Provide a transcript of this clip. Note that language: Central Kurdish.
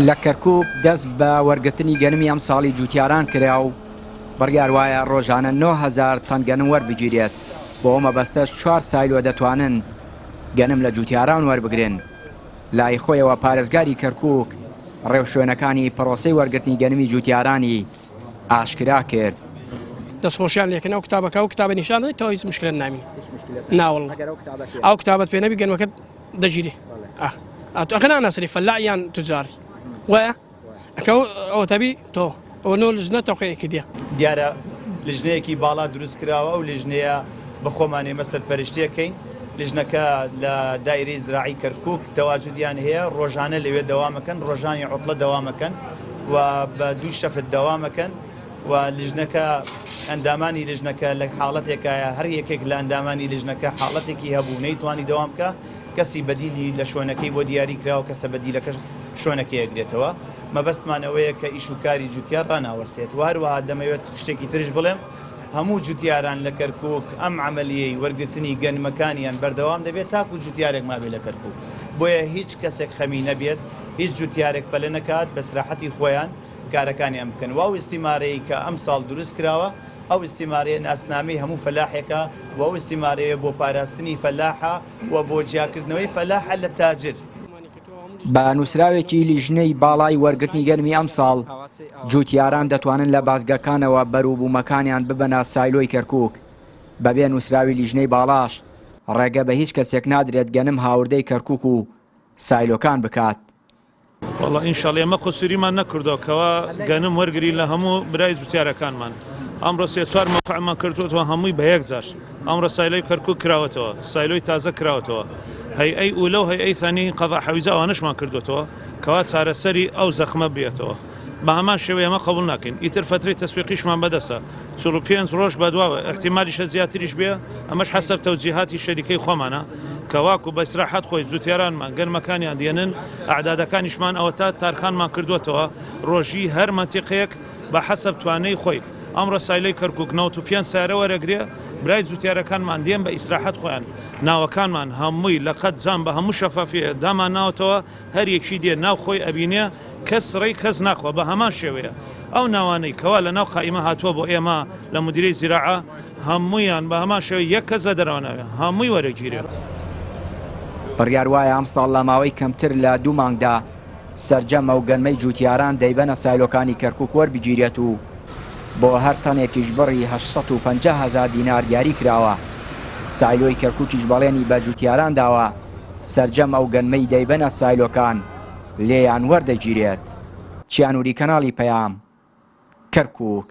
لە کەرکووک دەست بە وەرگرتنی گەنمی ئەم ساڵی جوتیاران کرا و بڕیار وایە ڕۆژانە 9,000 تەن گەنم وەربگیرێت. بۆ ئەمە بەستە 4 سایلۆ دەتوانن گەنم لە جوتیاران وەربگرن. لای خۆیەوە پارێزگاری کەرکووک ڕێوشوێنەکانی پرۆسەی وەرگرتنی گەنمی جوتیارانی ئاشکرا کرد. دەستخۆشیان لێکن ئەو کتابەکە و کتابە نیشانەی تۆ هیچ مشکلت نامین ناوەڵ ئەو کتابەت پێ نەبی گەنمەکەت دەگیری ئەخە ناناسری فەلاعیان توجاری وایە ئەو تەبی تۆ ئەوە نۆ لژنە تەوقیعێکی دیە دیارە لژنەیەکی باڵا دروست کراوە ئەو لژنەیە بە خۆمانێ مەسەر پەرشتیەکەین. لژنەکە لە دایرەی زراعی کەرکووک تەواجودیان هەیە، ڕۆژانە لەوێ دەوامەکەن، ڕۆژانی عوتڵە دەوامەکەن و بە 2 شەفت دەوامەکەن و لژنەکە ئەندامانی لژنەکە لە حاڵەتێکایە هەر یەکێک لە ئەندامانی لژنەکە حاڵەتێکی هەبوو نەیتوانی دەوام بکە، کەسی بەدیلی لە شوێنەکەی بۆ دیاری کراوە کەسە بەدیلەکە شوێنەکەی ئەگرێتەوە. مەبەستمان ئەوەیە کە ئیش و کاری جوتیار ڕناوەستێت. هەروەها دەمەوێت شتێکی ترش بڵێم، هەموو جوتیاران لە کەرکووک ئەم عملیەی وەرگرتنی گەنمەکانیان بەردەوام دەبێت تاکو جوتیارێک مابێ لە کەرکووک. بۆیە هیچ کەسێک خەمی نەبێت، هیچ جوتیارێک پەلە نەکات، بە سراحەتی خۆیان کارەکانیان بکەن. واو ئیستیمارەیە کە ئەم ساڵ دروست کراوە، ئەو ئیستیمارەیە ناسنامەی هەموو فەلاحێکە و ئەو ئیستیمارەیە بۆ پاراستنی فەلاحە و بۆ جیاکردنەوەی فەلاحە لە تاجر. بە نووسراوێکی لیژنەی باڵای وەرگرتنی گەنمی ئەم ساڵ جوتیاران دەتوانن لە بازگەکانەوە بەرووبوومەکانیان ببەنە سایلۆی کەرکووک. بەبێ نووسراوی لیژنەی باڵاش ڕێگە بە هیچ کەسێک نادرێت گەنم هاوردەی کەرکووک و سایلۆکان بکات. والله ئینشاڵڵا ئێمە قسووریمان نەکردوکەوە گەنم وەرگری لە هەموو برای جوتیارەکانمان. ئەمڕۆ 3-4 مەوقعمان کردوەوە هەمووی بە یەکجار. ئەمڕۆ سایلۆی کەرکووک کراوەتەوە، سایلۆی تازە کراوەتەوە، هەیئەی ئولە و هەیئەی ثانی قەضا حەویزە ئەوانەشمان کردوەوە کەوا چارەسەری ئەو زەخمە بێتەوە. بە هەمان شێوەیە ئەمە قبول ناکەین. ئیتر فترەی تەسویقیشمان بەدەستە 45 ڕۆژ بەدواوە، احتیمالیشە زیاتریش بێ، ئەمەش حەسەب تەوجیهاتی شەریکەی خۆمانە کەواکو بە ئیسراحەت خۆی جوتیارانمان گەنمەکانیان دێنن، ئەعدادەکانیشمان ئەوە تا تارخانمان کردوەتەوە ڕۆژی هەر مەنتیقەیەک بە حەسەب توانەی خۆی. ئەمڕۆ سایلەی کەرکووک 95 سیارە وەرەگرێ، برای جوتیارەکانمان دێن بە ئیسراحەت خۆیان، ناوەکانمان هەمووی لە قەت جان بە هەموو شەفافیە دامان ناوەتەوە، هەر یەکی دێ ناو خۆی ئەبینێ، کەس ڕێی کەس ناخوە. بە هەمان شێوەیە ئەو ناوانەی کەوا لە ناو قائیمە هاتووە بۆ ئێمە لە مدیرەی زیراعە هەموویان بە هەمان شێوە یەک کەس لە دەرەوەناوێ هەمووی وەرەگیرێ. بڕیار وایە ئەم ساڵ لە ماوەی کەمتر لە 2 مانگدا سەرجەمە و گەنمەی جوتیاران دەیبەنە سایلۆکانی کەرکووک وەربگیرێت و بۆ هەر تەنێکیش بڕی 850,000 دینار دیاری کراوە. سایلۆی کەرکووکیش بەڵێنی بە جوتیاران داوە سەرجەم ئەو گەنمەی دەیبەنە سایلۆکان لێیان وەردەگیرێت. چیانووری کەناڵی پەیام، کەرکووک.